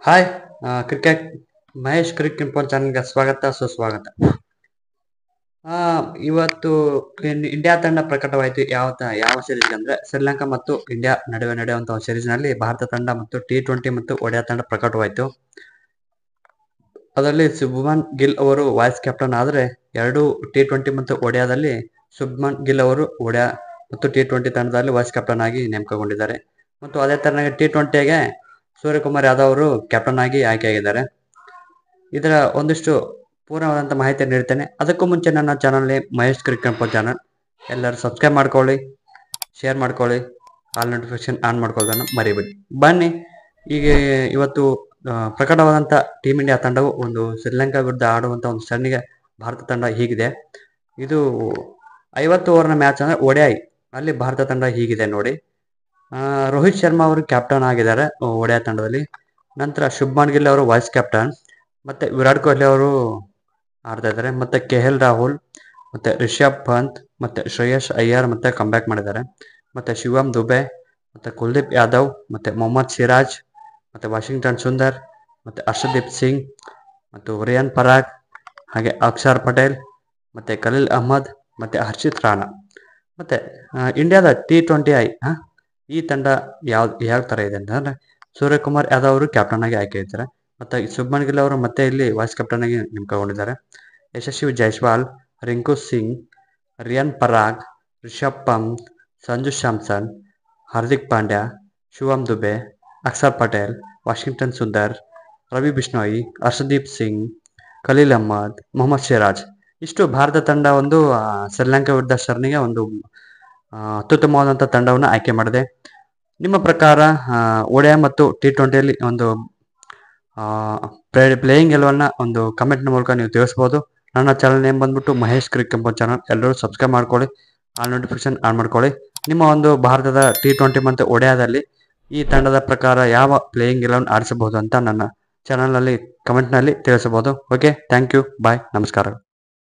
Hi cricket Mahesh cricket info ಚಾನಲ್ಗೆ ಸ್ವಾಗತ ಸುಸ್ವಾಗತ. ಆ, ಇವತ್ತು ಇಂಡಿಯಾ ತಂಡ ಪ್ರಕಟವಾಯಿತು. ಯಾವ ಸೀರೀಸ್ ಅಂದ್ರೆ ಶ್ರೀಲಂಕಾ ಮತ್ತು ಇಂಡಿಯಾ ನಡುವೆ ನಡೆಯುವಂತಹ ಸೀರೀಸ್ ನಲ್ಲಿ ಭಾರತ ತಂಡ ಮತ್ತು T20 ಮತ್ತು ಒಡಿಯಾ ತಂಡ ಪ್ರಕಟವಾಯಿತು. ಅದರಲ್ಲಿ ಶುಭ್ಮನ್ ಗಿಲ್ ಅವರು ವೈಸ್ ಕ್ಯಾಪ್ಟನ್ ಆದರೆ ಎರಡು T20 ಮತ್ತು ಒಡಿಯಾದಲ್ಲಿ ಶುಭ್ಮನ್ ಗಿಲ್ ಅವರು ಒಡಿಯಾ ಮತ್ತು T20 ತಂಡದಲ್ಲಿ ವೈಸ್ ಕ್ಯಾಪ್ಟನ್ ಆಗಿ ನೇಮಕಗೊಂಡಿದ್ದಾರೆ. ಮತ್ತು ಅದೇ ತರನಾಗಿ T20ಗೆ ಸೂರ್ಯಕುಮಾರ್ ಯಾದವ್ ಅವರು ಕ್ಯಾಪ್ಟನ್ ಆಗಿ ಆಯ್ಕೆಯಾಗಿದ್ದಾರೆ. ಇದರ ಒಂದಿಷ್ಟು ಪೂರ್ಣವಾದಂಥ ಮಾಹಿತಿ ನೀಡ್ತೇನೆ. ಅದಕ್ಕೂ ಮುಂಚೆ ನನ್ನ ಚಾನಲ್ ಮಹೇಶ್ ಕ್ರಿಕೆಟ್ ಚಾನಲ್ ಎಲ್ಲರೂ ಸಬ್ಸ್ಕ್ರೈಬ್ ಮಾಡ್ಕೊಳ್ಳಿ, ಶೇರ್ ಮಾಡ್ಕೊಳ್ಳಿ, ಆಲ್ ನೋಟಿಫಿಕೇಶನ್ ಆನ್ ಮಾಡ್ಕೊಳ್ಳೋದನ್ನು ಮರಿಬೇಡಿ. ಬನ್ನಿ, ಈಗ ಇವತ್ತು ಪ್ರಕಟವಾದಂಥ ಟೀಮ್ ಇಂಡಿಯಾ ತಂಡವು ಒಂದು ಶ್ರೀಲಂಕಾ ವಿರುದ್ಧ ಆಡುವಂಥ ಒಂದು ಸರಣಿಗೆ ಭಾರತ ತಂಡ ಹೀಗಿದೆ. ಇದು 50 ಓವರ್ನ ಮ್ಯಾಚ್ ಅಂದರೆ ಒಡಿಐ. ಅಲ್ಲಿ ಭಾರತ ತಂಡ ಹೀಗಿದೆ ನೋಡಿ. ರೋಹಿತ್ ಶರ್ಮಾ ಅವರು ಕ್ಯಾಪ್ಟನ್ ಆಗಿದ್ದಾರೆ ಒಡಿಯಾ ತಂಡದಲ್ಲಿ. ನಂತರ ಶುಭ್ಮನ್ ಗಿಲ್ ಅವರು ವೈಸ್ ಕ್ಯಾಪ್ಟನ್, ಮತ್ತೆ ವಿರಾಟ್ ಕೊಹ್ಲಿ ಅವರು ಆಡ್ತಾ ಇದ್ದಾರೆ. ಮತ್ತೆ KL ರಾಹುಲ್, ಮತ್ತೆ ರಿಷಬ್ ಪಂತ್, ಮತ್ತೆ ಶ್ರೇಯಸ್ ಅಯ್ಯರ್ ಮತ್ತೆ ಕಂಬ್ಯಾಕ್ ಮಾಡಿದ್ದಾರೆ. ಮತ್ತೆ ಶಿವಮ್ ದುಬೆ, ಮತ್ತೆ ಕುಲ್ದೀಪ್ ಯಾದವ್, ಮತ್ತೆ ಮೊಹಮ್ಮದ್ ಸಿರಾಜ್, ಮತ್ತೆ ವಾಷಿಂಗ್ಟನ್ ಸುಂದರ್, ಮತ್ತೆ ಹರ್ಷದೀಪ್ ಸಿಂಗ್, ಮತ್ತು ರಿಯಾನ್ ಪರಾಗ್, ಹಾಗೆ ಅಕ್ಷರ್ ಪಟೇಲ್, ಮತ್ತೆ ಖಲೀಲ್ ಅಹ್ಮದ್, ಮತ್ತೆ ಹರ್ಷಿತ್ ರಾಣಾ. ಮತ್ತೆ ಇಂಡಿಯಾದ T20I ಈ ತಂಡ ಯಾವ ತರ ಇದೆ ಅಂತಂದ್ರೆ ಸೂರ್ಯಕುಮಾರ್ ಯಾದವ್ ಅವರು ಕ್ಯಾಪ್ಟನ್ ಆಗಿ ಆಯ್ಕೆ ಇದ್ದಾರೆ. ಮತ್ತೆ ಶುಭ್ಮನ್ ಗಿಲ್ ಅವರು ಮತ್ತೆ ಇಲ್ಲಿ ವೈಸ್ ಕ್ಯಾಪ್ಟನ್ ಆಗಿ ನೇಮಕಗೊಂಡಿದ್ದಾರೆ. ಯಶಸ್ವಿ ಜೈಸ್ವಾಲ್, ರಿಂಕು ಸಿಂಗ್, ರಿಯಾನ್ ಪರಾಗ್, ರಿಷಬ್ ಪಂತ್, ಸಂಜು ಸ್ಯಾಮ್ಸನ್, ಹಾರ್ದಿಕ್ ಪಾಂಡ್ಯ, ಶಿವಮ್ ದುಬೆ, ಅಕ್ಷರ್ ಪಟೇಲ್, ವಾಷಿಂಗ್ಟನ್ ಸುಂದರ್, ರವಿ ಬಿಷ್ಣೋಯಿ, ಹರ್ಷದೀಪ್ ಸಿಂಗ್, ಖಲೀಲ್ ಅಹ್ಮದ್, ಮೊಹಮ್ಮದ್ ಸಿರಾಜ್. ಇಷ್ಟು ಭಾರತ ತಂಡ ಒಂದು ಶ್ರೀಲಂಕಾ ವಿರುದ್ಧ ಸರಣಿಗೆ ಒಂದು ಅತ್ಯುತ್ತಮವಾದಂಥ ತಂಡವನ್ನು ಆಯ್ಕೆ ಮಾಡಿದೆ. ನಿಮ್ಮ ಪ್ರಕಾರ ಒಡಿಯಾ ಮತ್ತು T20ಯಲ್ಲಿ ಒಂದು ಪ್ಲೇಯಿಂಗ್ ಎಲ್ಲವನ್ನ ಒಂದು ಕಮೆಂಟ್ನ ಮೂಲಕ ನೀವು ತಿಳಿಸ್ಬೋದು. ನನ್ನ ಚಾನಲ್ ನೇಮ್ ಬಂದ್ಬಿಟ್ಟು ಮಹೇಶ್ ಕ್ರಿಕೆಟ್ ಚಾನಲ್. ಎಲ್ಲರೂ ಸಬ್ಸ್ಕ್ರೈಬ್ ಮಾಡ್ಕೊಳ್ಳಿ, ಆಲ್ ನೋಟಿಫಿಕೇಶನ್ ಆನ್ ಮಾಡ್ಕೊಳ್ಳಿ. ನಿಮ್ಮ ಒಂದು ಭಾರತದ T20 ಮತ್ತು ಒಡಿಯಾದಲ್ಲಿ ಈ ತಂಡದ ಪ್ರಕಾರ ಯಾವ ಪ್ಲೇಯಿಂಗ್ ಎಲ್ಲವನ್ನು ಆಡಿಸಬಹುದು ಅಂತ ನನ್ನ ಚಾನಲ್ನಲ್ಲಿ ಕಮೆಂಟ್ನಲ್ಲಿ ತಿಳಿಸಬಹುದು. ಓಕೆ, ಥ್ಯಾಂಕ್ ಯು, ಬಾಯ್, ನಮಸ್ಕಾರ.